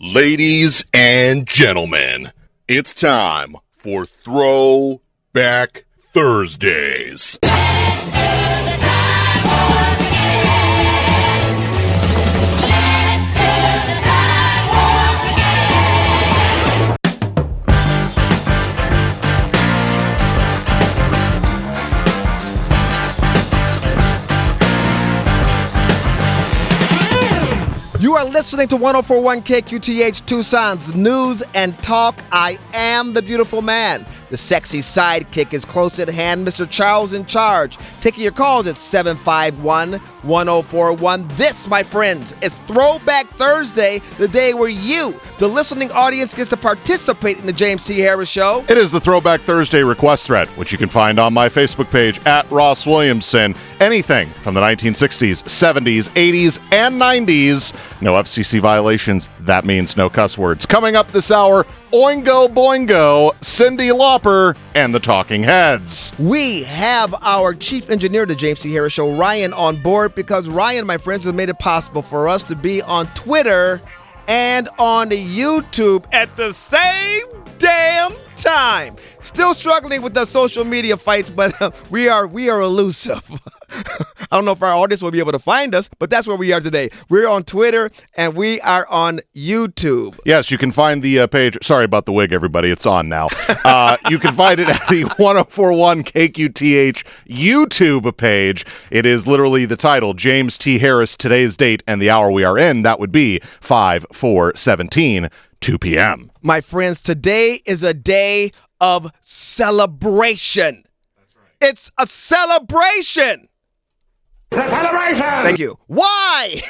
Ladies and gentlemen, it's time for Throwback Thursdays. You are listening to 104.1 KQTH Tucson's News and Talk. I am the beautiful man. The sexy sidekick is close at hand, Mr. Charles in charge. Taking your calls at 751-1041. This, my friends, is Throwback Thursday, the day where you, the listening audience, gets to participate in the James T. Harris Show. It is the Throwback Thursday request thread, which you can find on my Facebook page at Ross Williamson. Anything from the 1960s, 70s, 80s, and 90s. No FCC violations. That means no cuss words. Coming up this hour, Oingo Boingo, Cyndi Lauper, and the Talking Heads. We have our chief engineer of the James T. Harris Show, Ryan, on board because Ryan, my friends, has made it possible for us to be on Twitter and on YouTube at the same damn time. Still struggling with the social media fights, but we are elusive. I don't know if our audience will be able to find us, but that's where we are today. We're on Twitter and we are on YouTube. Yes, you can find the page. Sorry about the wig, everybody. It's on now. You can find it at the 1041 KQTH YouTube page. It is literally the title, James T. Harris, today's date, and the hour we are in. That would be 5/4/17, 2 p.m. My friends, today is a day of celebration. That's right. It's a celebration. The celebration! Thank you. Why?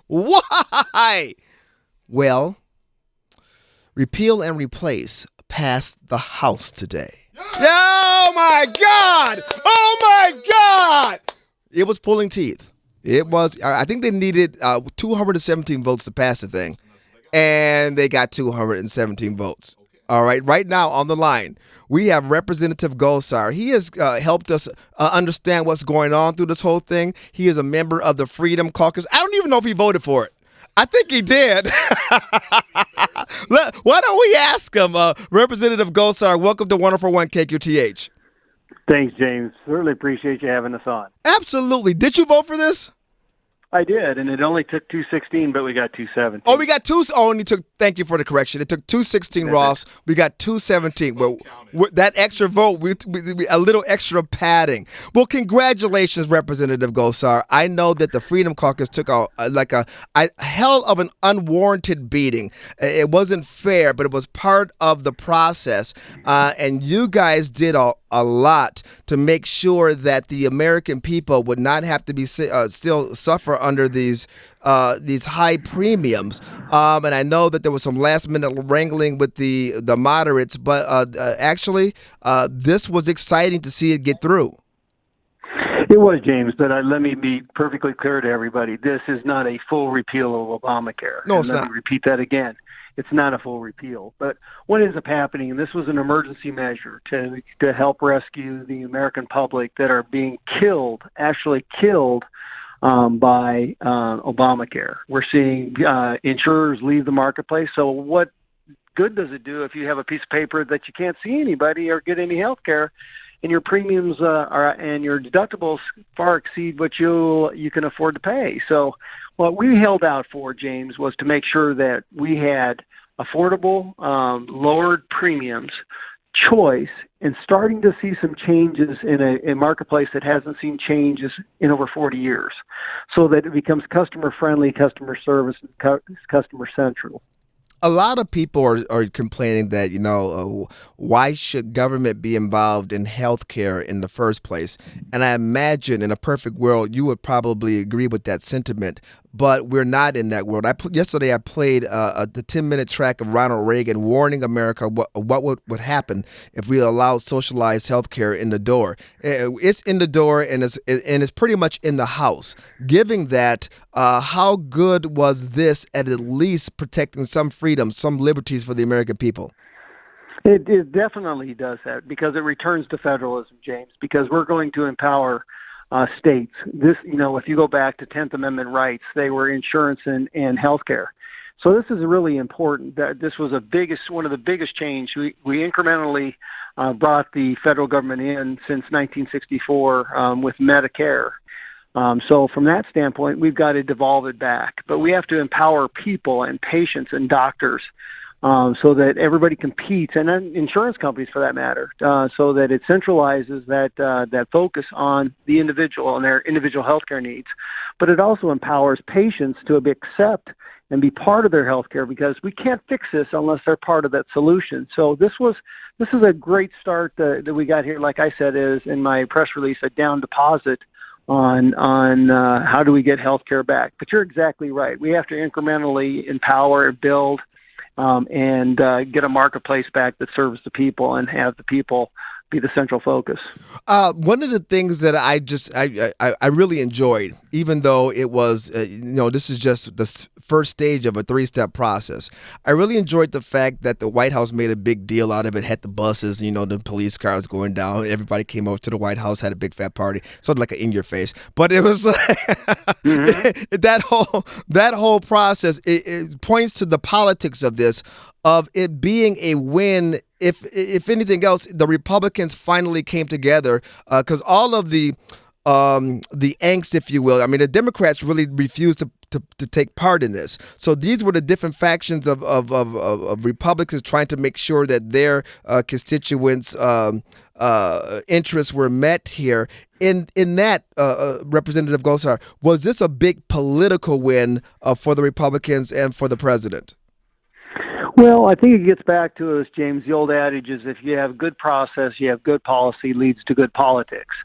Why? Well, repeal and replace passed the House today. Oh, my God! Oh, my God! It was pulling teeth. It was, I think they needed 217 votes to pass the thing, and they got 217 votes. All right, right now on the line, we have Representative Gosar. He has helped us understand what's going on through this whole thing. He is a member of the Freedom Caucus. I don't even know if he voted for it. I think he did. Why don't we ask him? Representative Gosar, welcome to 104.1 KQTH. Thanks, James. Certainly appreciate you having us on. Absolutely. Did you vote for this? I did, and it only took 216, but we got 217. Oh, we got two. Oh, and thank you for the correction. It took 216, Ross. We got 217. Well, that extra vote, we a little extra padding. Well, congratulations, Representative Gosar. I know that the Freedom Caucus took a hell of an unwarranted beating. It wasn't fair, but it was part of the process. And you guys did a lot to make sure that the American people would not have to be still suffer under these high premiums. And I know that there was some last minute wrangling with the moderates, but actually this was exciting to see it get through. It was, James, but let me be perfectly clear to everybody. This is not a full repeal of Obamacare. No, it's not. not. Let me repeat that again. It's not a full repeal. But what ends up happening, and this was an emergency measure to help rescue the American public that are being actually killed by Obamacare. We're seeing insurers leave the marketplace. So what good does it do if you have a piece of paper that you can't see anybody or get any health care, and your premiums and your deductibles far exceed what you can afford to pay? So what we held out for, James, was to make sure that we had affordable, lowered premiums, choice, and starting to see some changes in a marketplace that hasn't seen changes in over 40 years, so that it becomes customer-friendly, customer service, and customer-central. A lot of people are complaining that, why should government be involved in healthcare in the first place? And I imagine in a perfect world, you would probably agree with that sentiment. But we're not in that world. Yesterday, I played the 10-minute track of Ronald Reagan warning America what would happen if we allowed socialized healthcare in the door. It's in the door, and it's pretty much in the house. Given that, how good was this at least protecting some freedoms, some liberties for the American people? It definitely does that, because it returns to federalism, James, because we're going to empower states. This, if you go back to 10th Amendment rights, they were insurance and health care. So this is really important. That this was one of the biggest change. We incrementally brought the federal government in since 1964 with Medicare. So from that standpoint, we've got to devolve it back. But we have to empower people and patients and doctors so that everybody competes, and then insurance companies for that matter, so that it centralizes that focus on the individual and their individual healthcare needs. But it also empowers patients to accept and be part of their healthcare, because we can't fix this unless they're part of that solution. So this is a great start that we got here. Like I said, is in my press release, a down deposit on how do we get healthcare back. But you're exactly right. We have to incrementally empower, build, and get a marketplace back that serves the people and have the people be the central focus. One of the things that I really enjoyed, even though it was, this is just the first stage of a 3-step process. I really enjoyed the fact that the White House made a big deal out of it, had the buses, the police cars going down. Everybody came over to the White House, had a big fat party, sort of like an in your face. But it was like that whole process. It points to the politics of this, of it being a win. If anything else, the Republicans finally came together, because all of the angst, if you will. I mean, the Democrats really refused to take part in this. So these were the different factions of Republicans trying to make sure that their constituents' interests were met here. In that, Representative Gosar, was this a big political win for the Republicans and for the president? Well, I think it gets back to us, James, the old adage is if you have good process, you have good policy, leads to good politics.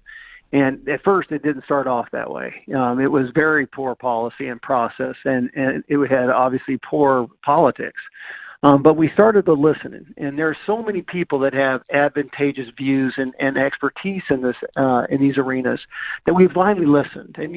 And at first, it didn't start off that way. It was very poor policy and process, and it had obviously poor politics. But we started to listen, and there are so many people that have advantageous views and expertise in these arenas that we've finally listened. And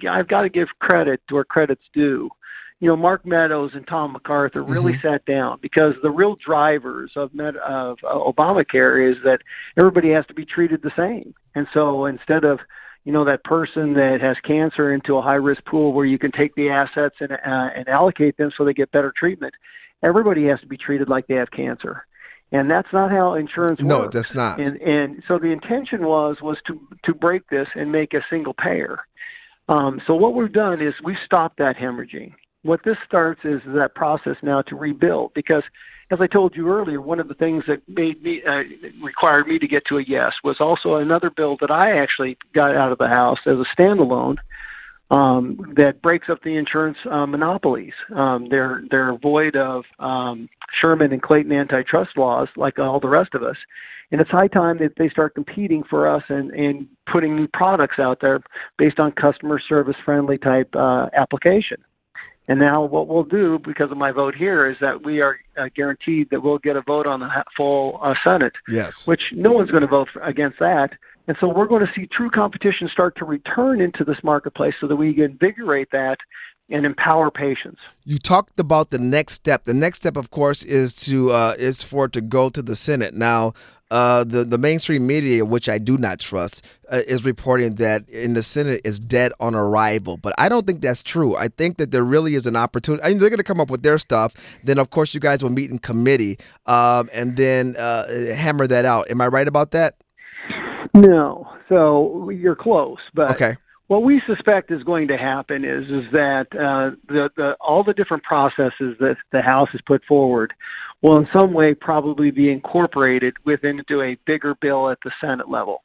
I've got to give credit where credit's due. Mark Meadows and Tom MacArthur really sat down, because the real drivers of Obamacare is that everybody has to be treated the same. And so instead of, that person that has cancer into a high-risk pool where you can take the assets and allocate them so they get better treatment, everybody has to be treated like they have cancer. And that's not how insurance works. No, that's not. And so the intention was to break this and make a single payer. So what we've done is we've stopped that hemorrhaging. What this starts is that process now to rebuild, because as I told you earlier, one of the things that required me to get to a yes was also another bill that I actually got out of the House as a standalone that breaks up the insurance monopolies. They're void of Sherman and Clayton antitrust laws like all the rest of us. And it's high time that they start competing for us and putting new products out there based on customer service friendly type application. And now what we'll do, because of my vote here, is that we are guaranteed that we'll get a vote on the full Senate. Yes. Which no one's going to vote against that. And so we're going to see true competition start to return into this marketplace so that we can invigorate that and empower patients. You talked about the next step. The next step, of course, is for it to go to the Senate. Now, the mainstream media, which I do not trust, is reporting that in the Senate is dead on arrival. But I don't think that's true. I think that there really is an opportunity. I mean, they're going to come up with their stuff. Then, of course, you guys will meet in committee and then hammer that out. Am I right about that? No. So you're close. But okay. What we suspect is going to happen is that all the different processes that the House has put forward will in some way probably be incorporated into a bigger bill at the Senate level.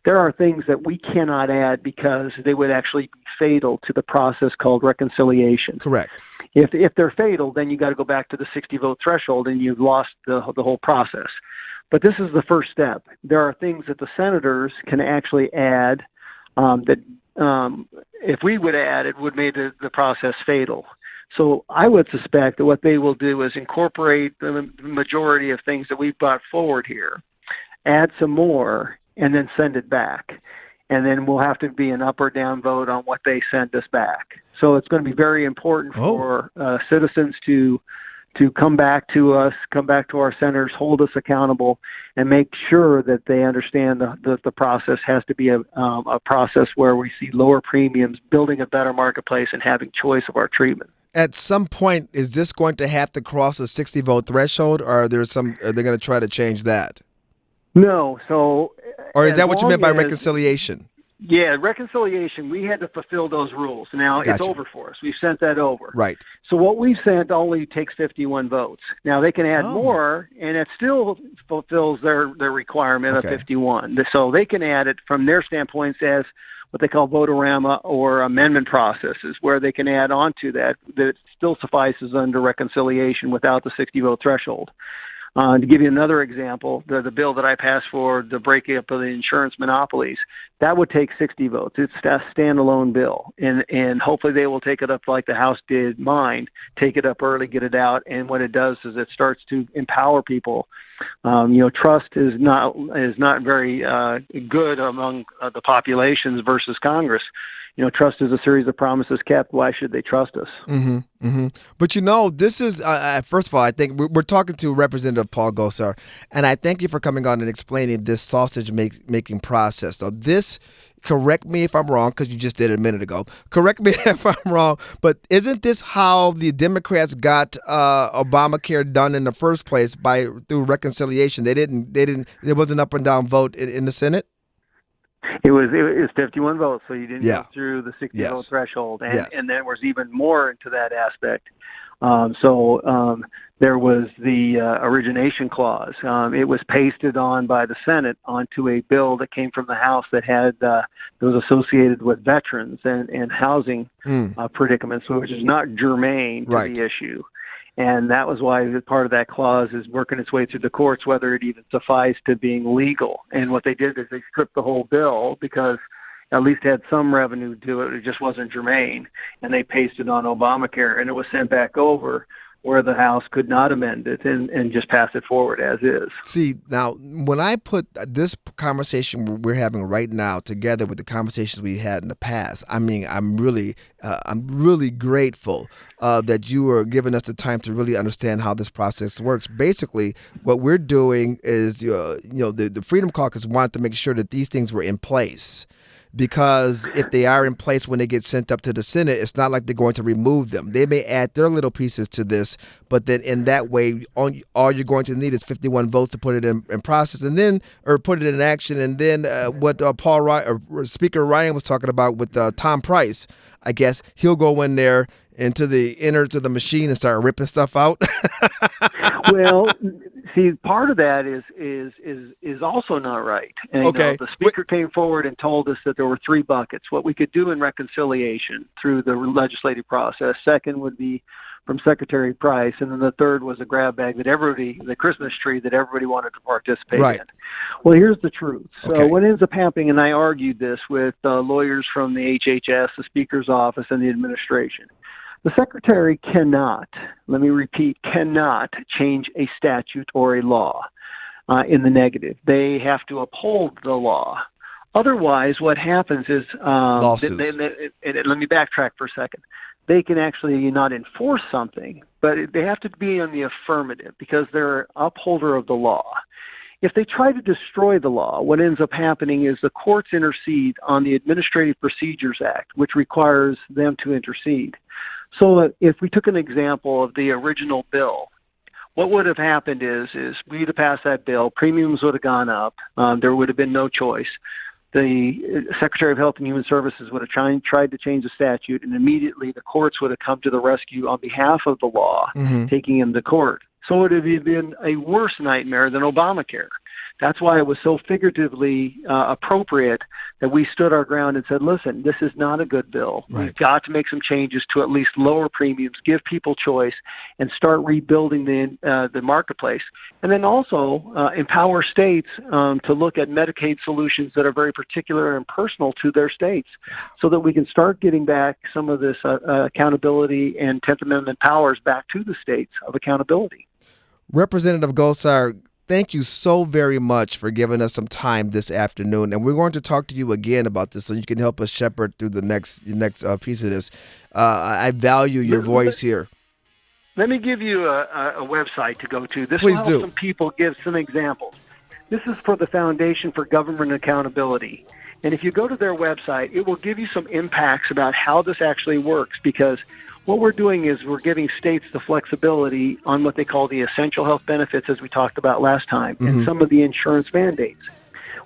There are things that we cannot add because they would actually be fatal to the process called reconciliation. Correct. If they're fatal, then you got to go back to the 60-vote threshold and you've lost the whole process. But this is the first step. There are things that the senators can actually add that if we would add, it would make the process fatal. So I would suspect that what they will do is incorporate the majority of things that we've brought forward here, add some more, and then send it back. And then we'll have to be an up or down vote on what they send us back. So it's going to be very important for citizens to come back to us, come back to our senators, hold us accountable, and make sure that they understand that the process has to be a process where we see lower premiums, building a better marketplace, and having choice of our treatment. At some point, is this going to have to cross a 60 vote threshold, or are they going to try to change that? No. So, Or is as that what you meant by long as reconciliation? Yeah, reconciliation, we had to fulfill those rules. Now, Gotcha. it's over for us. We've sent that over. Right. So what we've sent only takes 51 votes. Now, they can add more, and it still fulfills their requirement of Okay. 51. So they can add it from their standpoints as what they call votorama or amendment processes, where they can add on to that still suffices under reconciliation without the 60-vote threshold. To give you another example, the bill that I passed for the breakup of the insurance monopolies, that would take 60 votes. It's a standalone bill, and hopefully they will take it up like the House did mine, take it up early, get it out, and what it does is it starts to empower people. Trust is not very good among the populations versus Congress. Trust is a series of promises kept. Why should they trust us? Mm-hmm, mm-hmm. But this is, first of all, I think we're talking to Representative Paul Gosar, and I thank you for coming on and explaining this sausage making process. So correct me if I'm wrong, because you just did it a minute ago. Correct me if I'm wrong, but isn't this how the Democrats got Obamacare done in the first place through reconciliation? There was an up and down vote in the Senate? It was 51 votes, so you didn't go through the 60 vote threshold, and there was even more into that aspect. There was the origination clause. It was pasted on by the Senate onto a bill that came from the House that was associated with veterans and housing predicaments, which is not germane to the issue. And that was why part of that clause is working its way through the courts, whether it even sufficed to being legal. And what they did is they stripped the whole bill because at least had some revenue to it. It just wasn't germane. And they pasted on Obamacare, and it was sent back over where the House could not amend it and just pass it forward as is. See, now, when I put this conversation we're having right now together with the conversations we had in the past, I mean, I'm really grateful that you are giving us the time to really understand how this process works. Basically, what we're doing is, the Freedom Caucus wanted to make sure that these things were in place. Because if they are in place when they get sent up to the Senate, it's not like they're going to remove them. They may add their little pieces to this, but then in that way, all you're going to need is 51 votes to put it in process, or put it in action. And then what Speaker Ryan was talking about with Tom Price, I guess he'll go in there into the innards of the machine and start ripping stuff out. Well, see, part of that is also not right. And, the Speaker came forward and told us that there were 3 buckets. What we could do in reconciliation through the legislative process. Second would be from Secretary Price, and then the third was a grab bag the Christmas tree that everybody wanted to participate in. Well, here's the truth. So what ends up happening, and I argued this with lawyers from the HHS, the Speaker's office, and the administration. The Secretary cannot, let me repeat, cannot change a statute or a law in the negative. They have to uphold the law. Otherwise, what happens is, lawsuits. Let me backtrack for a second. They can actually not enforce something, but they have to be on the affirmative because they're an upholder of the law. If they try to destroy the law, what ends up happening is the courts intercede on the Administrative Procedures Act, which requires them to intercede. So if we took an example of the original bill, what would have happened is we'd have passed that bill, premiums would have gone up, there would have been no choice. The Secretary of Health and Human Services would have tried to change the statute, and immediately the courts would have come to the rescue on behalf of the law, taking him to court. So it would have been a worse nightmare than Obamacare. That's why it was so figuratively appropriate that we stood our ground and said, listen, this is not a good bill. Right. We've got to make some changes to at least lower premiums, give people choice, and start rebuilding the marketplace. And then also empower states to look at Medicaid solutions that are very particular and personal to their states so that we can start getting back some of this accountability and 10th Amendment powers back to the states of accountability. Representative Gosar, thank you so very much for giving us some time this afternoon, and we're going to talk to you again about this so you can help us shepherd through the next piece of this. I value your voice here. Let me give you a website to go to. This Please will do. help some people give some examples. This is for the Foundation for Government Accountability. And if you go to their website, it will give you some impacts about how this actually works, because What we're doing is we're giving states the flexibility on what they call the essential health benefits, as we talked about last time, and some of the insurance mandates.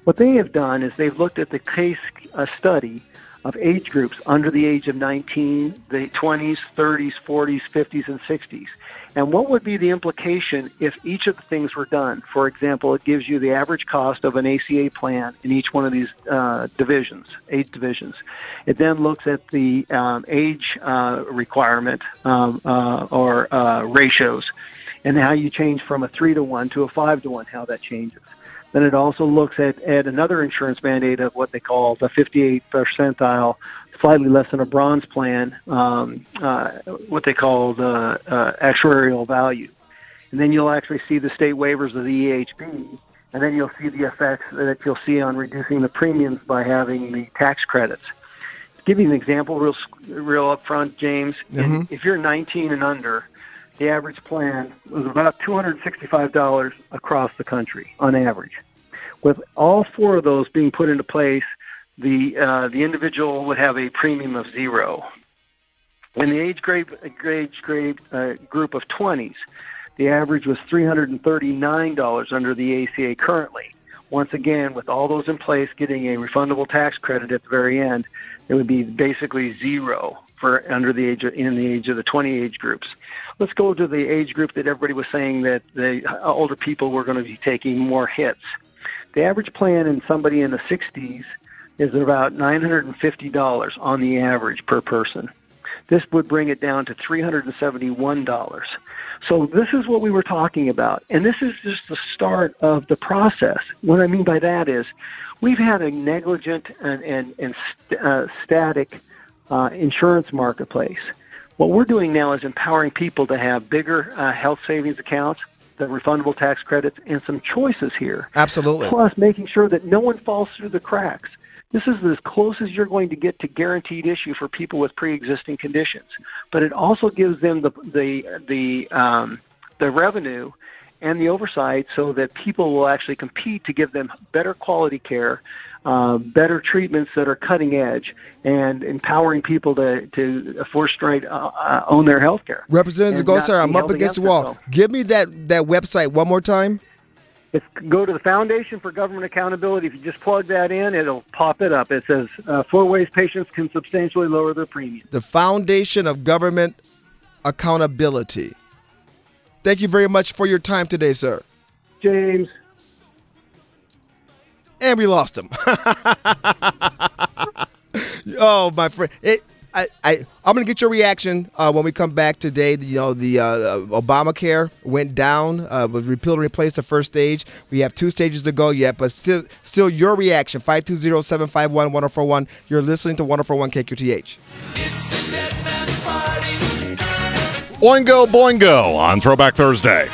What they have done is they've looked at the case study of age groups under the age of 19, the 20s, 30s, 40s, 50s, and 60s. And what would be the implication if each of the things were done? For example, it gives you the average cost of an ACA plan in each one of these divisions, 8 divisions. It then looks at the age requirement or ratios, and how you change from a 3-to-1 to a 5-to-1, how that changes. Then it also looks at another insurance mandate of what they call the 58th percentile, slightly less than a bronze plan, what they call the actuarial value. And then you'll actually see the state waivers of the EHB, and then you'll see the effects that you'll see on reducing the premiums by having the tax credits. To give you an example real up front, James, if you're 19 and under, the average plan was about $265 across the country on average. With all 4 of those being put into place, the individual would have a premium of 0. In the age group of 20s, the average was $339 under the ACA currently. Once again, with all those in place, getting a refundable tax credit at the very end, it would be basically 0 for in the age of the 20 age groups. Let's go to the age group that everybody was saying that the older people were going to be taking more hits. The average plan in somebody in the 60s is about $950 on the average per person. This would bring it down to $371. So this is what we were talking about, and this is just the start of the process. What I mean by that is we've had a negligent and static insurance marketplace. What we're doing now is empowering people to have bigger health savings accounts, the refundable tax credits, and some choices here. Absolutely. Plus making sure that no one falls through the cracks. This is as close as you're going to get to guaranteed issue for people with pre-existing conditions. But it also gives them the revenue and the oversight so that people will actually compete to give them better quality care, better treatments that are cutting edge, and empowering people to forthright own their health care. Representative Gosar, I'm up against the wall. Give me that website one more time. Go to the Foundation for Government Accountability. If you just plug that in, it'll pop it up. It says 4 ways patients can substantially lower their premium. The Foundation of Government Accountability. Thank you very much for your time today, sir. James. And we lost him. Oh, my friend. I'm going to get your reaction when we come back today. The Obamacare went down, was repealed and replaced the first stage. We have 2 stages to go yet, but still your reaction, 520-751-1041. You're listening to 1041 KQTH. It's a dead man's party. Boingo, boingo on Throwback Thursday.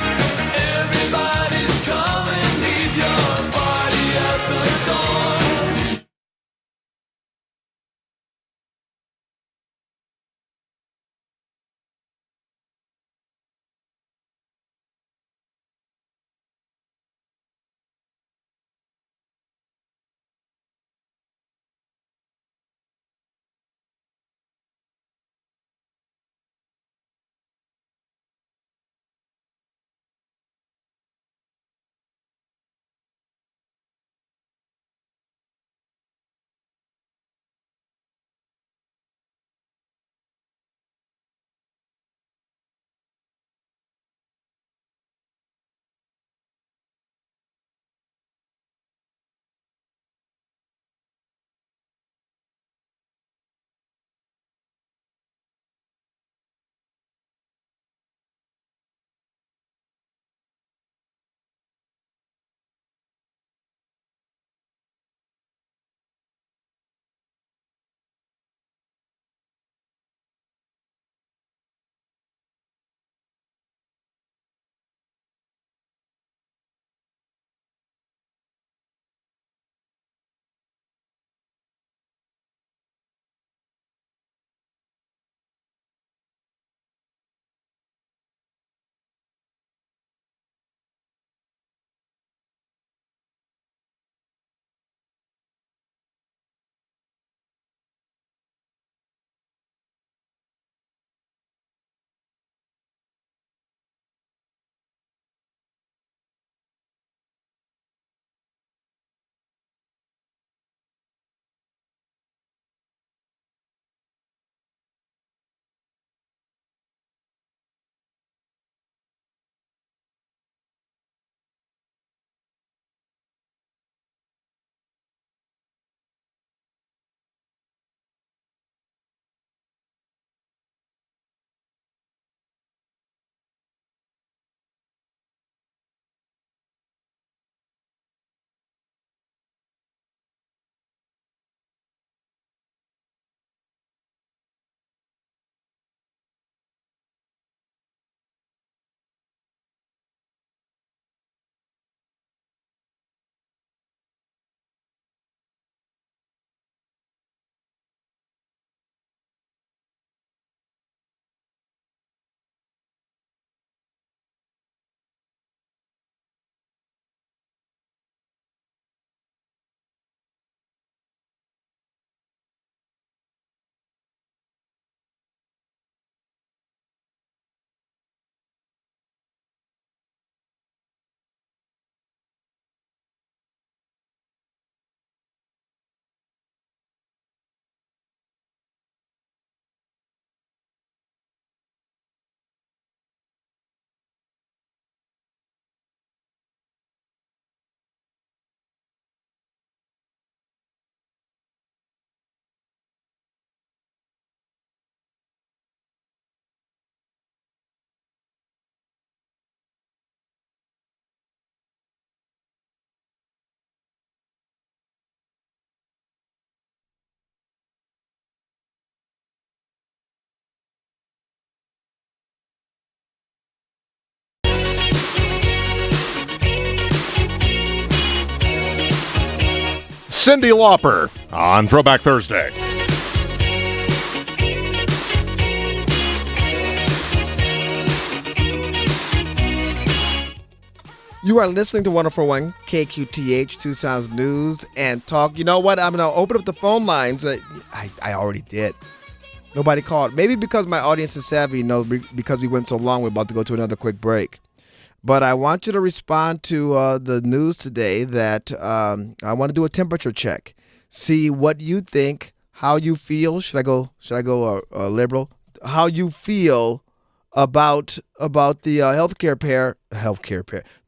Cyndi Lauper on Throwback Thursday. You are listening to 104.1 KQTH, Tucson's News and Talk. You know what? I'm going to open up the phone lines. I already did. Nobody called. Maybe because my audience is savvy, because we went so long, we're about to go to another quick break. But I want you to respond to the news today that I want to do a temperature check. See what you think, how you feel. Should I go liberal? How you feel about the healthcare pair,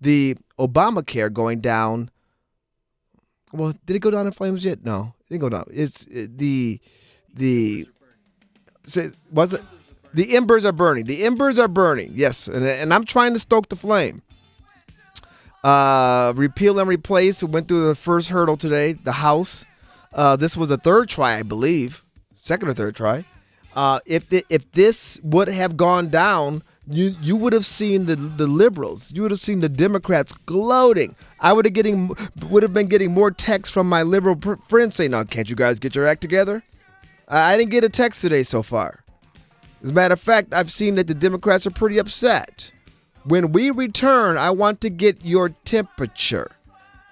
the Obamacare going down. Well, did it go down in flames yet? No, it didn't go down. Was it? The embers are burning. The embers are burning. Yes, and I'm trying to stoke the flame. Repeal and replace went through the first hurdle today. The House. This was a third try, I believe, second or third try. If this would have gone down, you would have seen the liberals, you would have seen the Democrats gloating. I would have been getting more texts from my liberal friends saying, "No, can't you guys get your act together?" I didn't get a text today so far. As a matter of fact, I've seen that the Democrats are pretty upset. When we return, I want to get your temperature.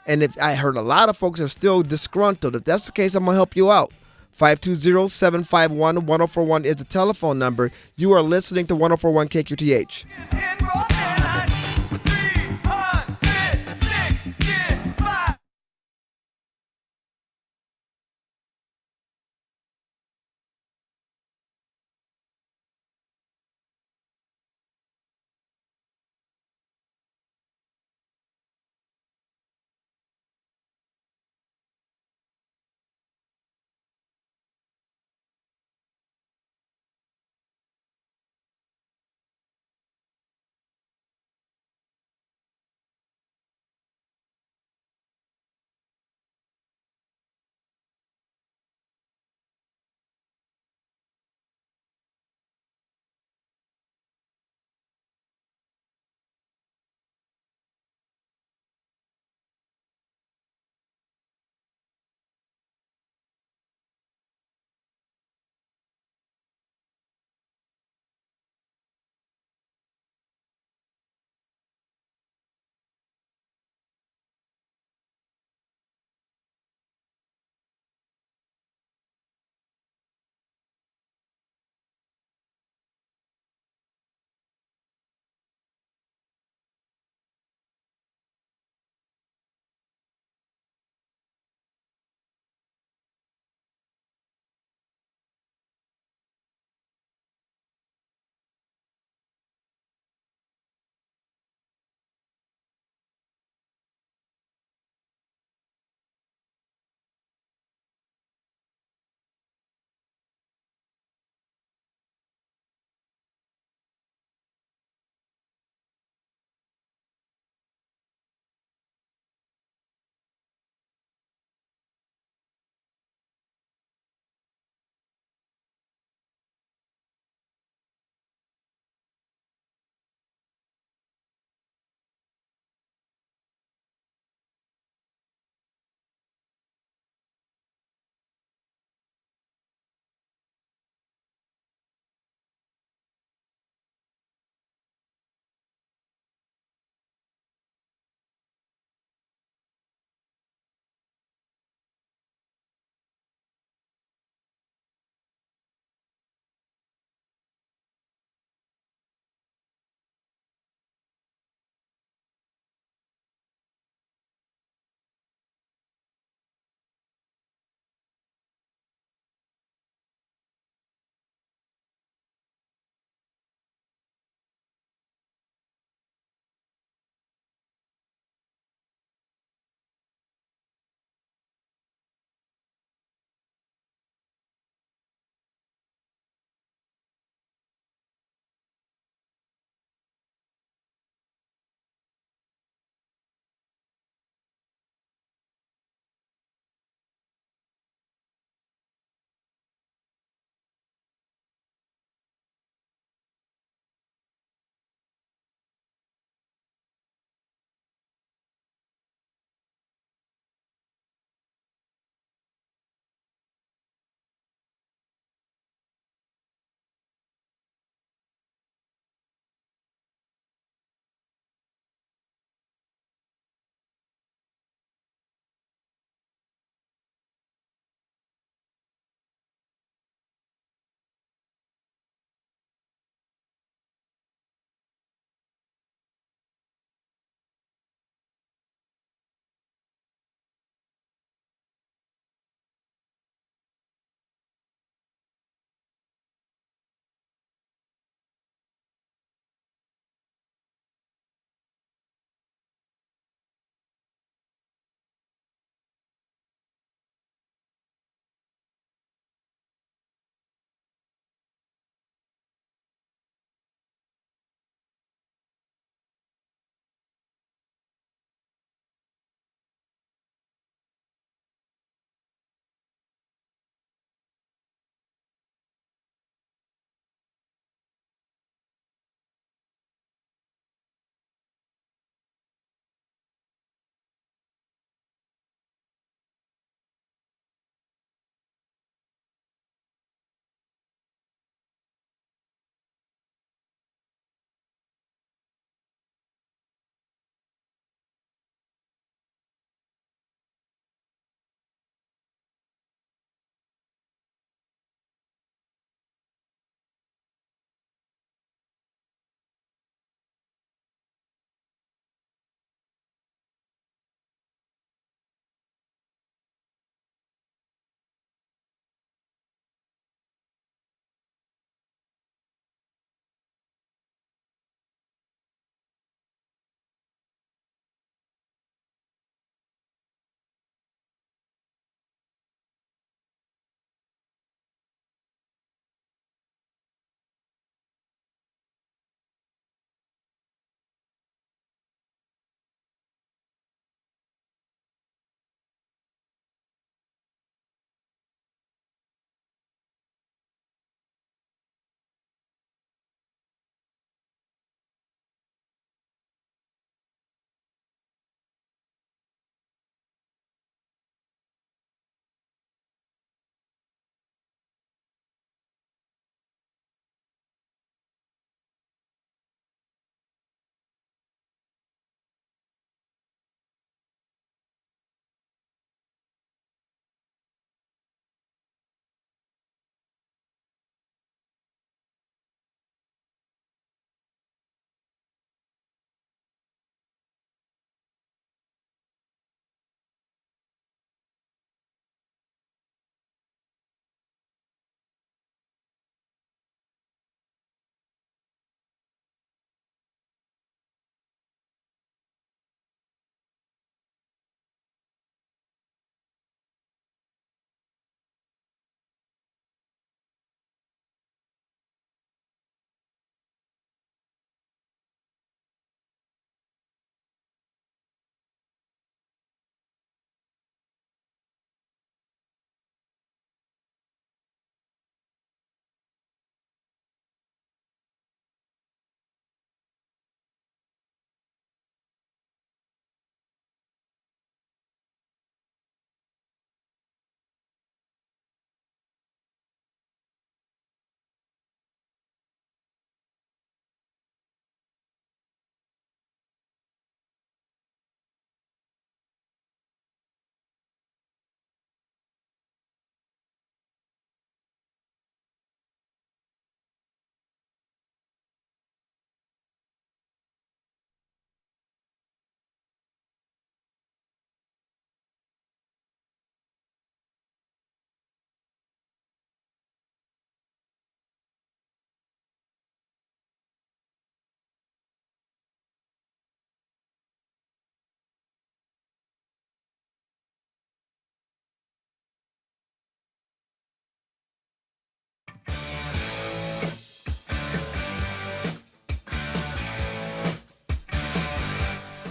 And if I heard a lot of folks are still disgruntled, if that's the case, I'm going to help you out. 520-751-1041 is the telephone number. You are listening to 104.1 KQTH.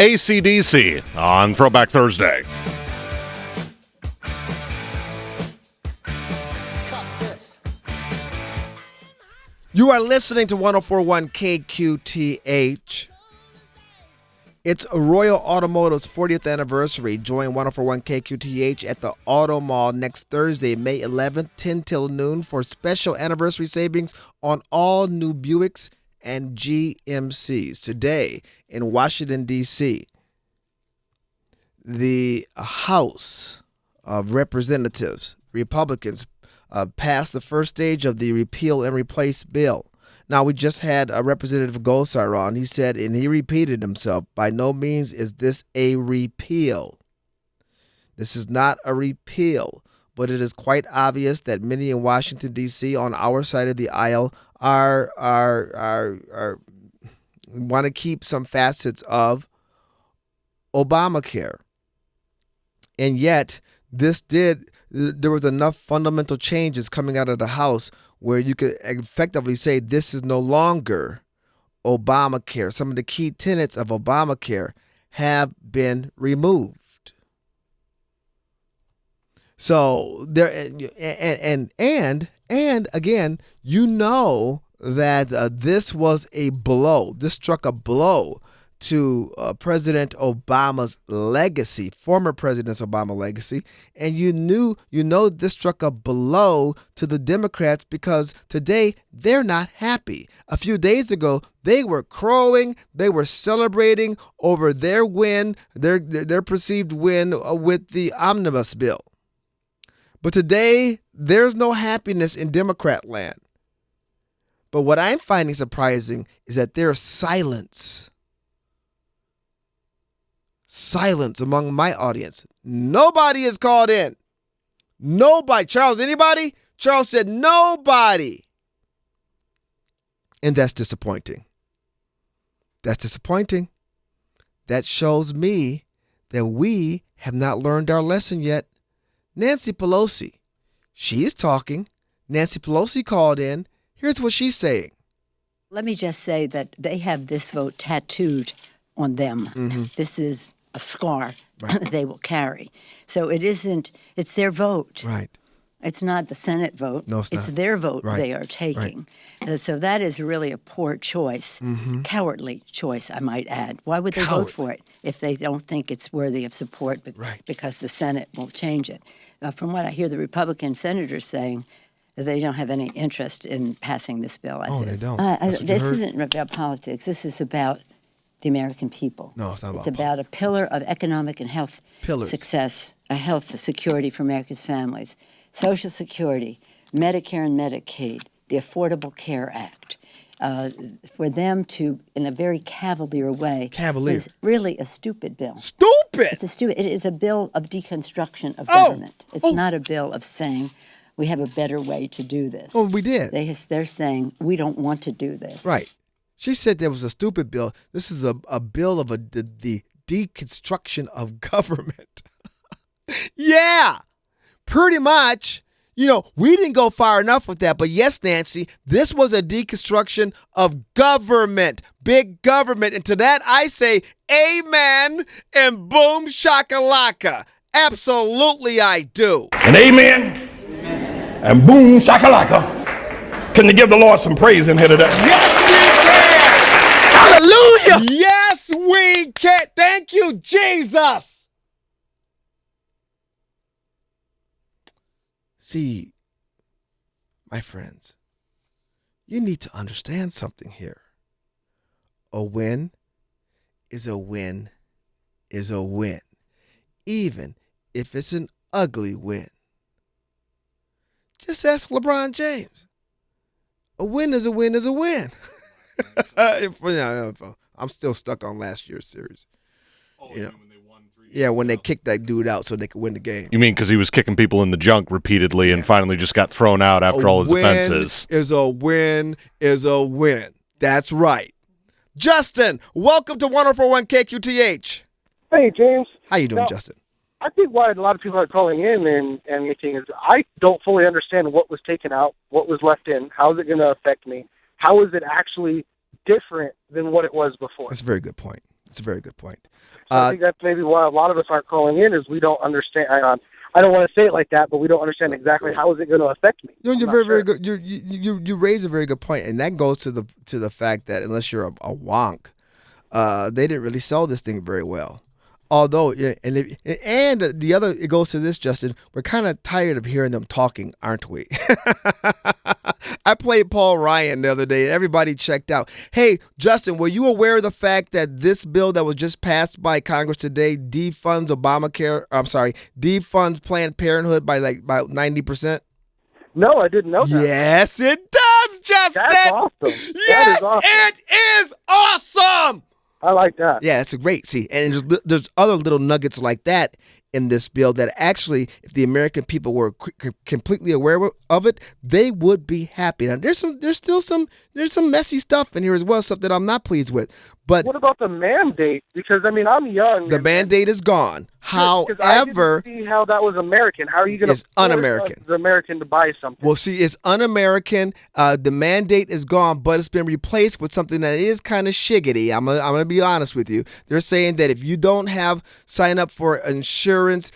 AC/DC on Throwback Thursday. You are listening to 104.1 KQTH. It's Royal Automotive's 40th anniversary. Join 104.1 KQTH at the Auto Mall next Thursday, May 11th, 10 till noon for special anniversary savings on all new Buicks and GMCs. Today in Washington, D.C., the House of Representatives, Republicans, passed the first stage of the repeal and replace bill. Now, we just had Representative Gosar on. He said, and he repeated himself, by no means is this a repeal. This is not a repeal, but it is quite obvious that many in Washington, D.C., on our side of the aisle are want to keep some facets of Obamacare. And yet, there was enough fundamental changes coming out of the House where you could effectively say this is no longer Obamacare. Some of the key tenets of Obamacare have been removed. So there, and again, you know that this was a blow. This struck a blow to President Obama's legacy, former President Obama's legacy, and you know this struck a blow to the Democrats because today they're not happy. A few days ago, they were crowing, they were celebrating over their win, their perceived win with the omnibus bill. But today, there's no happiness in Democrat land. But what I'm finding surprising is that there's silence among my audience. Nobody is called in. Nobody. Charles, anybody? Charles said nobody. And that's disappointing. That's disappointing. That shows me that we have not learned our lesson yet. Nancy Pelosi, she's talking. Nancy Pelosi called in. Here's what she's saying. Let me just say that they have this vote tattooed on them. Mm-hmm. This is a scar they will carry. So it's their vote. Right. It's not the Senate vote. No, it's not. It's their vote Right. they are taking. Right. So that is really a poor choice, cowardly choice, I might add. Why would they vote for it if they don't think it's worthy of support because the Senate won't change it? From what I hear the Republican senators saying, they don't have any interest in passing this bill as is. They don't. This isn't about politics. This is about the American people. No, it's not about It's about a pillar of economic and health success, a health security for America's families, Social Security, Medicare and Medicaid, the Affordable Care Act. For them to, in a very cavalier way, is really a stupid bill. Stupid! It is a bill of deconstruction of government. It's not a bill of saying we have a better way to do this. Oh, we did. They're saying we don't want to do this. Right. She said there was a stupid bill. This is a bill of the deconstruction of government. Yeah, pretty much. You know, we didn't go far enough with that. But yes, Nancy, this was a deconstruction of government, big government. And to that, I say amen and boom shakalaka. Absolutely, I do. And amen and boom shakalaka. Can you give the Lord some praise in here today? Yes, we can. Hallelujah. Yes, we can. Thank you, Jesus. See, my friends, you need to understand something here. A win is a win is a win, even if it's an ugly win. Just ask LeBron James. A win is a win is a win. I'm still stuck on last year's series. You know. Yeah, when they kicked that dude out so they could win the game. You mean because he was kicking people in the junk repeatedly and finally just got thrown out after all his offenses? A win is a win. That's right. Justin, welcome to 104.1 KQTH. Hey, James. How you doing, Justin? I think why a lot of people are calling in and making is I don't fully understand what was taken out, what was left in, how is it going to affect me, how is it actually different than what it was before. That's a very good point. It's a very good point. So I think that's maybe why a lot of us aren't calling in is we don't understand. I don't want to say it like that, but we don't understand exactly how is it going to affect me. You're very good. You raise a very good point, and that goes to the fact that unless you're a wonk, they didn't really sell this thing very well. Although, and the other, it goes to this, Justin. We're kind of tired of hearing them talking, aren't we? I played Paul Ryan the other day, and everybody checked out. Hey, Justin, were you aware of the fact that this bill that was just passed by Congress today defunds Obamacare? I'm sorry, defunds Planned Parenthood by like about 90%? No, I didn't know that. Yes, it does, Justin. That's awesome. Yes, that is awesome. it is awesome. I like that. Yeah, that's a great. See, and there's other little nuggets like that in this bill that actually, if the American people were completely aware of it, they would be happy. Now, there's still some messy stuff in here as well, stuff that I'm not pleased with. But what about the mandate? Because I mean, I'm young. The mandate is gone. However, I didn't see how that was American. How are you going to force us as American to buy something? Well, see, it's un-American. The mandate is gone, but it's been replaced with something that is kind of shiggity. I'm gonna be honest with you. They're saying that if you don't sign up for insurance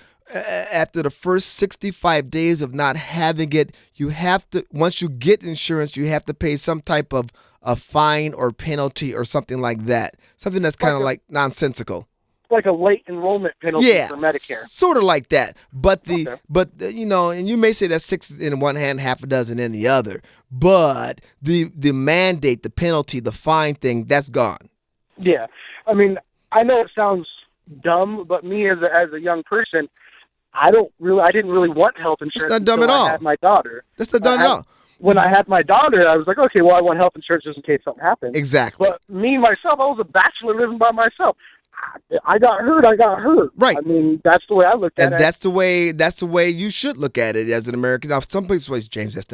after the first 65 days of not having it, you have to. Once you get insurance, you have to pay some type of a fine or penalty or something like that. Something that's kind of like nonsensical. Like a late enrollment penalty for Medicare. Sort of like that. But and you may say that's 6 in one hand, half a dozen in the other. But the mandate, the penalty, the fine thing, that's gone. Yeah. I mean, I know it sounds dumb, but me as a young person, I didn't really want health insurance. It's not dumb at all. I had my daughter. That's not dumb at all. When I had my daughter, I was like, okay, well, I want health insurance just in case something happens. Exactly. But me, myself, I was a bachelor living by myself. I got hurt. Right. I mean, that's the way I looked at it. And that's the way you should look at it as an American. Now, some people say, James, that's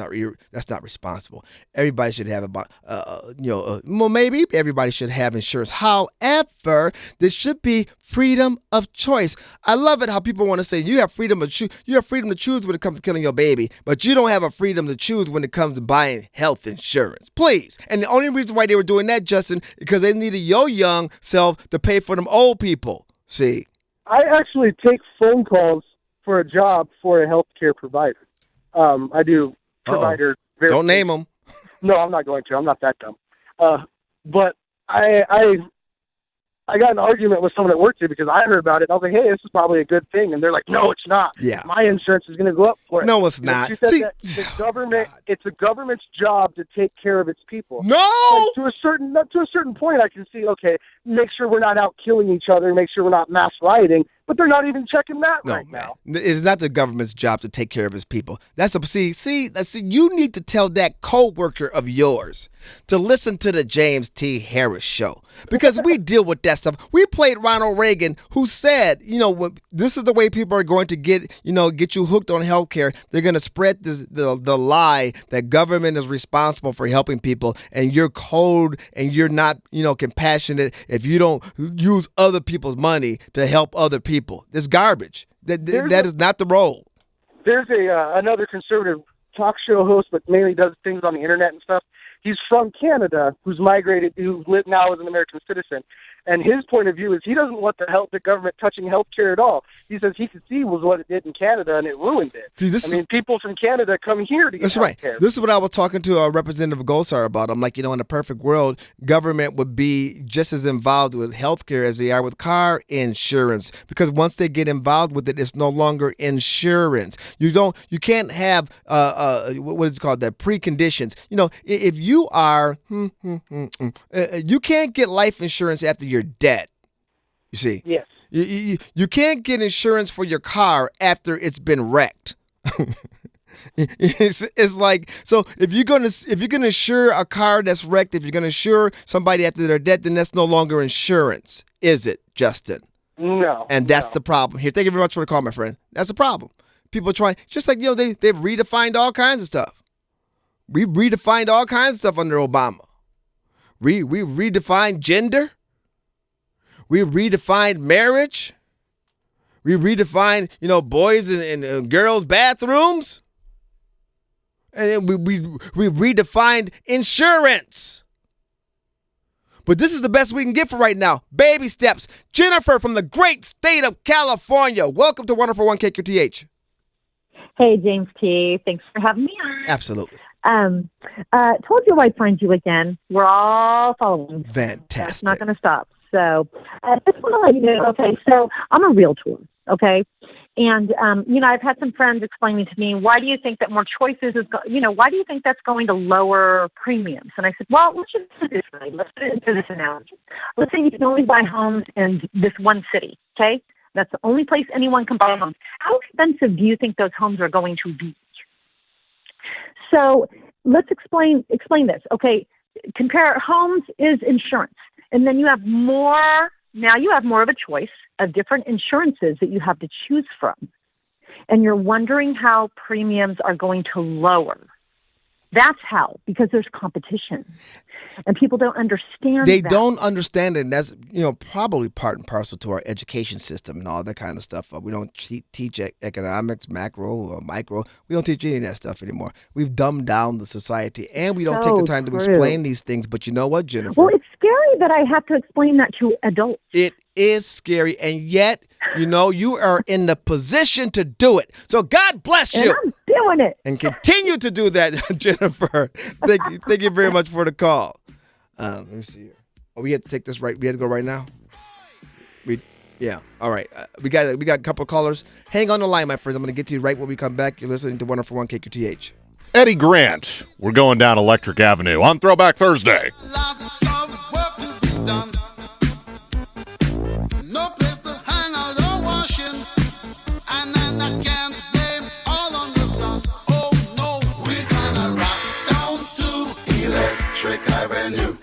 not responsible. Everybody should have well, maybe everybody should have insurance. However, there should be freedom of choice. I love it how people want to say you have freedom to choose. You have freedom to choose when it comes to killing your baby, but you don't have a freedom to choose when it comes to buying health insurance. Please. And the only reason why they were doing that, Justin, because they needed your young self to pay for them old people. See, I actually take phone calls for a job for a healthcare provider. I do provider. Don't name them. No, I'm not going to. I'm not that dumb. But I got an argument with someone at work here because I heard about it. I was like, hey, this is probably a good thing. And they're like, no, it's not. Yeah. My insurance is going to go up for it. No, it's not. She said that the government, it's a government's job to take care of its people. No! Like, to a certain point, I can see, okay, make sure we're not out killing each other, make sure we're not mass rioting, but they're not even checking that now. It's not the government's job to take care of its people. You need to tell that coworker of yours to listen to the James T. Harris show because we deal with that stuff. We played Ronald Reagan, who said, this is the way people are going to get you hooked on healthcare. They're going to spread the lie that government is responsible for helping people, and you're cold and you're not, compassionate if you don't use other people's money to help other people. It's garbage. That is not the role. There's another conservative talk show host, but mainly does things on the internet and stuff. He's from Canada, who lives now as an American citizen. And his point of view is he doesn't want the government touching healthcare at all. He says he could see was what it did in Canada, and it ruined it. People from Canada come here to get healthcare. Right. This is what I was talking to Representative Gosar about. I'm like, in a perfect world, government would be just as involved with healthcare as they are with car insurance. Because once they get involved with it, it's no longer insurance. You can't have what is it called, that preconditions. If you are, you can't get life insurance after you're dead. You see? Yes. You can't get insurance for your car after it's been wrecked. It's like, so if you're gonna insure a car that's wrecked, if you're gonna insure somebody after they're dead, then that's no longer insurance, is it, Justin? No. And that's the problem here. Thank you very much for the call, my friend. That's the problem. People trying, just like they've redefined all kinds of stuff. We redefined all kinds of stuff under Obama. We redefined gender. We redefined marriage. We redefined, boys and girls' bathrooms. And then we redefined insurance. But this is the best we can get for right now. Baby steps. Jennifer from the great state of California. Welcome to 104.1 KQTH. Hey, James T. Thanks for having me on. Absolutely. Told you I'd find you again. We're all following. Fantastic. That's not going to stop. So I just want to let you know, okay, so I'm a realtor, okay? And, I've had some friends explaining to me, why do you think that more choices is, why do you think that's going to lower premiums? And I said, well, let's just put it this way. Let's put it into this analogy. Let's say you can only buy homes in this one city, okay? That's the only place anyone can buy homes. How expensive do you think those homes are going to be? So let's explain this. Okay, compare homes is insurance. And then you have more of a choice of different insurances that you have to choose from. And you're wondering how premiums are going to lower. That's how, because there's competition. And people don't understand They that. don't understand it. And that's, probably part and parcel to our education system and all that kind of stuff. We don't teach economics, macro or micro. We don't teach any of that stuff anymore. We've dumbed down the society, and we don't take the time to explain these things. But you know what, Jennifer? Well, it's scary that I have to explain that to adults. It is scary, and yet, you are in the position to do it. So God bless you. And I'm doing it. And continue to do that, Jennifer. Thank you very much for the call. Let me see here. Oh, we had to take this right. We had to go right now. All right. We got a couple of callers. Hang on the line, my friends. I'm going to get to you right when we come back. You're listening to 104.1 KQTH. Eddie Grant, we're going down Electric Avenue on Throwback Thursday. Lots of work to be done. No place to hang out or washing. And then I can't blame all on the sun. Oh no, we're gonna rock down to Electric Avenue.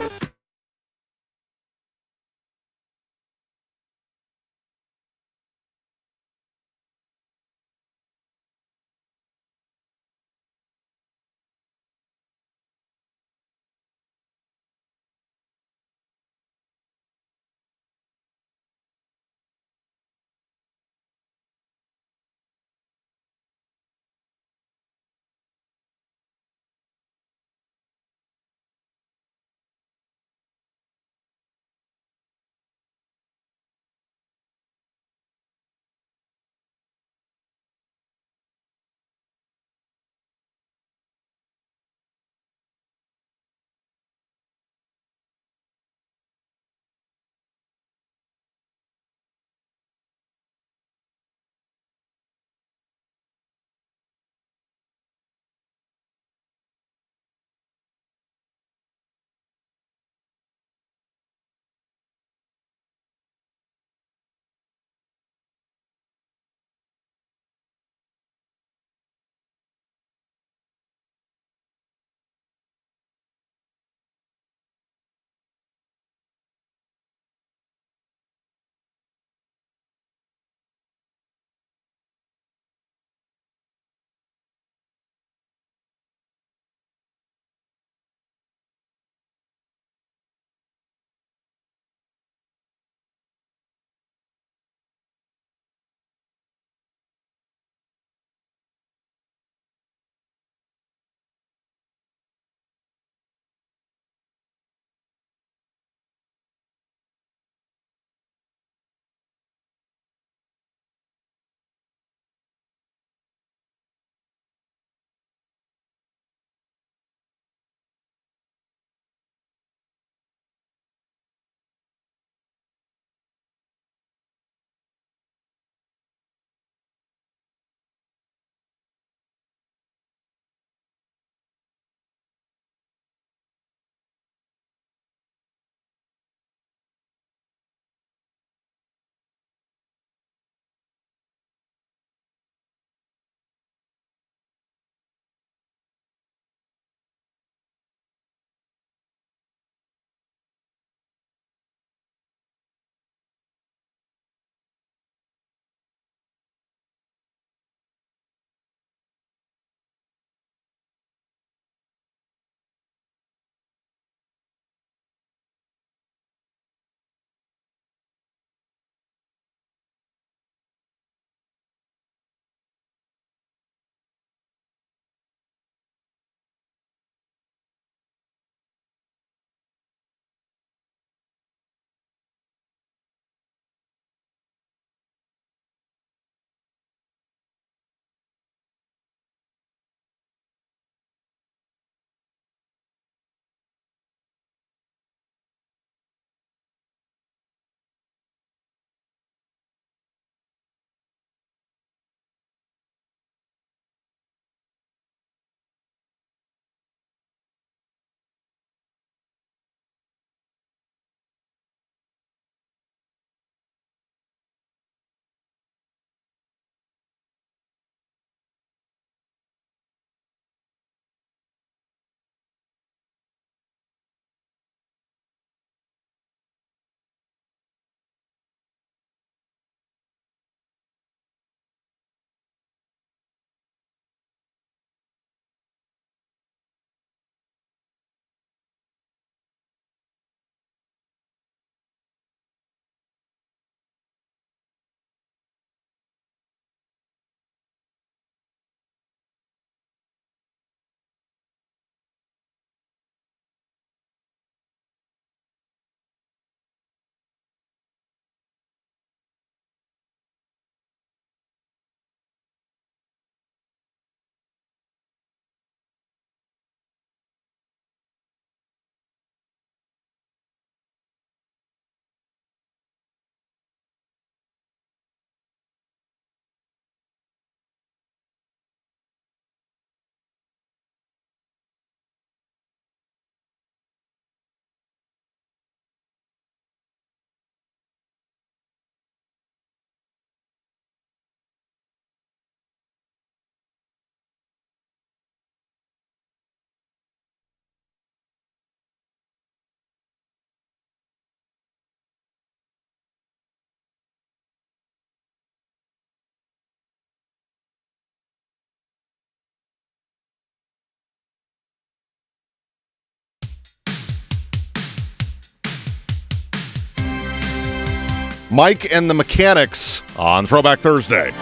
Mike and the Mechanics on Throwback Thursday.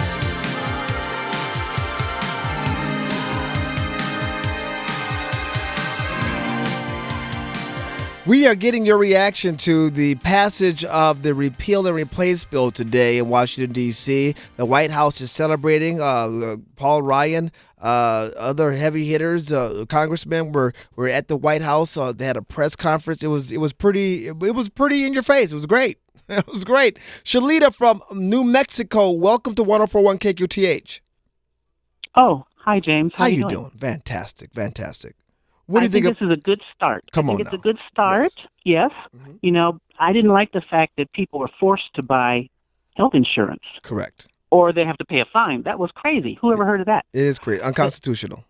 We are getting your reaction to the passage of the repeal and replace bill today in Washington, D.C. The White House is celebrating. Paul Ryan, other heavy hitters, congressmen were at the White House. They had a press conference. It was pretty in your face. It was great. It was great. Shalita from New Mexico, welcome to 104.1 KQTH. Oh, hi, James. How you doing? Fantastic. What do you think? This is a good start. Come on I think now. it's a good start. Yes. Mm-hmm. You know, I didn't like the fact that people were forced to buy health insurance. Correct. Or they have to pay a fine. That was crazy. Who ever heard of that? It is crazy. Unconstitutional.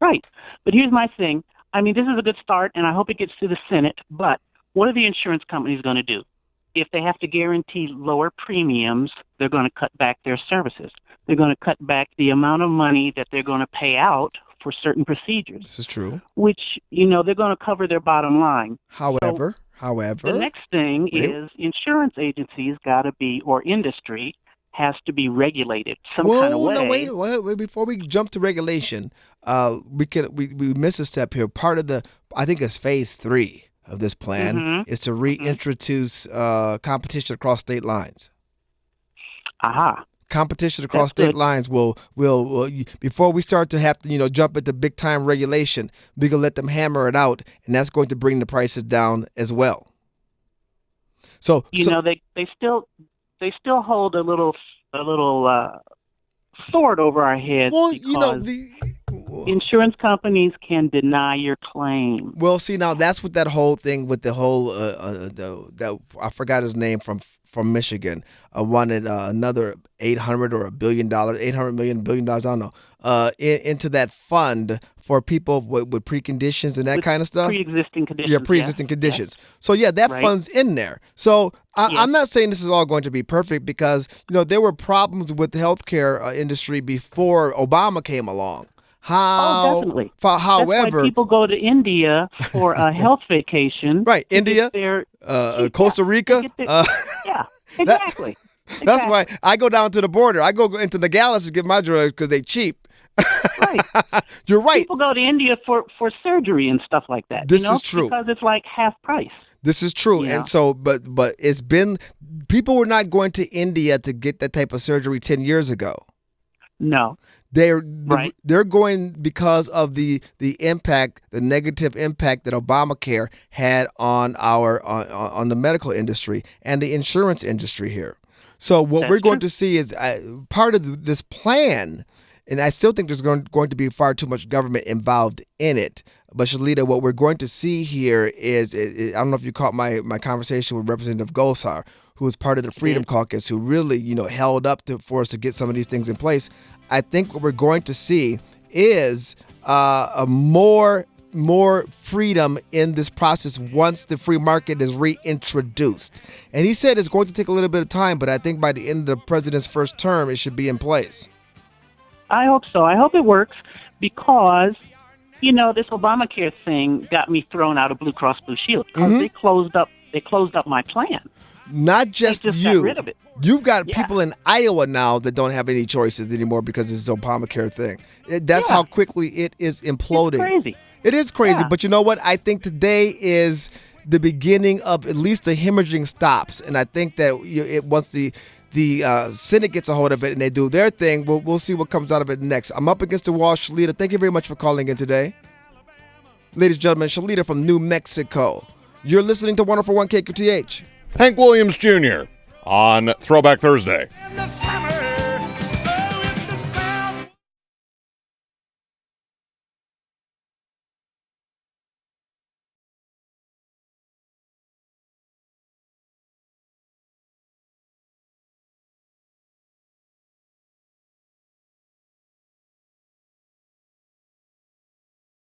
Right. But here's my thing. I mean, this is a good start, and I hope it gets to the Senate. But what are the insurance companies going to do? If they have to guarantee lower premiums, they're going to cut back their services. They're going to cut back the amount of money that they're going to pay out for certain procedures. This is true. Which, you know, they're going to cover their bottom line. However, the next thing is insurance agencies got to be, or industry has to be regulated some kind of way. No, wait. Before we jump to regulation, we miss a step here. Part of I think it's phase 3 of this plan is to reintroduce competition across state lines. Aha. Competition across state lines will before we start to have to jump into big time regulation, we can let them hammer it out, and that's going to bring the prices down as well. So they still hold a little sword over our heads. Well, because insurance companies can deny your claim. Well, see, now that's what that whole thing with the whole I forgot his name from Michigan wanted another $800 million, I don't know, into that fund for people with preconditions and that kind of stuff. Pre-existing conditions. Yeah, pre-existing conditions. Yes. So yeah, that fund's in there. So I'm not saying this is all going to be perfect because there were problems with the healthcare industry before Obama came along. Definitely. However, that's why people go to India for a health vacation. Right, India, Costa Rica. Yeah, exactly. That's why I go down to the border. I go into Nogales to get my drugs because they're cheap. Right. You're right. People go to India for surgery and stuff like that. This is true. Because it's like half price. This is true. Yeah. And so, but it's been, people were not going to India to get that type of surgery 10 years ago. No. They're going because of the impact, the negative impact that Obamacare had on on the medical industry and the insurance industry here. So what we're going to see is part of this plan, and I still think there's going to be far too much government involved in it. But Shalita, what we're going to see here is I don't know if you caught my conversation with Representative Gosar, who was part of the Freedom Caucus, who really held up for us to get some of these things in place. I think what we're going to see is a more freedom in this process once the free market is reintroduced. And he said it's going to take a little bit of time, but I think by the end of the president's first term, it should be in place. I hope so. I hope it works because, this Obamacare thing got me thrown out of Blue Cross Blue Shield because they closed up my plan. Not just they just you. Got rid of it. You've got people in Iowa now that don't have any choices anymore because of this Obamacare thing. That's how quickly it is imploding. It's crazy. It is crazy, but you know what? I think today is the beginning of at least the hemorrhaging stops, and I think that once the Senate gets a hold of it and they do their thing, we'll see what comes out of it next. I'm up against the wall, Shalita. Thank you very much for calling in today. Ladies and gentlemen, Shalita from New Mexico. You're listening to 104.1 KQTH. Hank Williams Jr. on Throwback Thursday.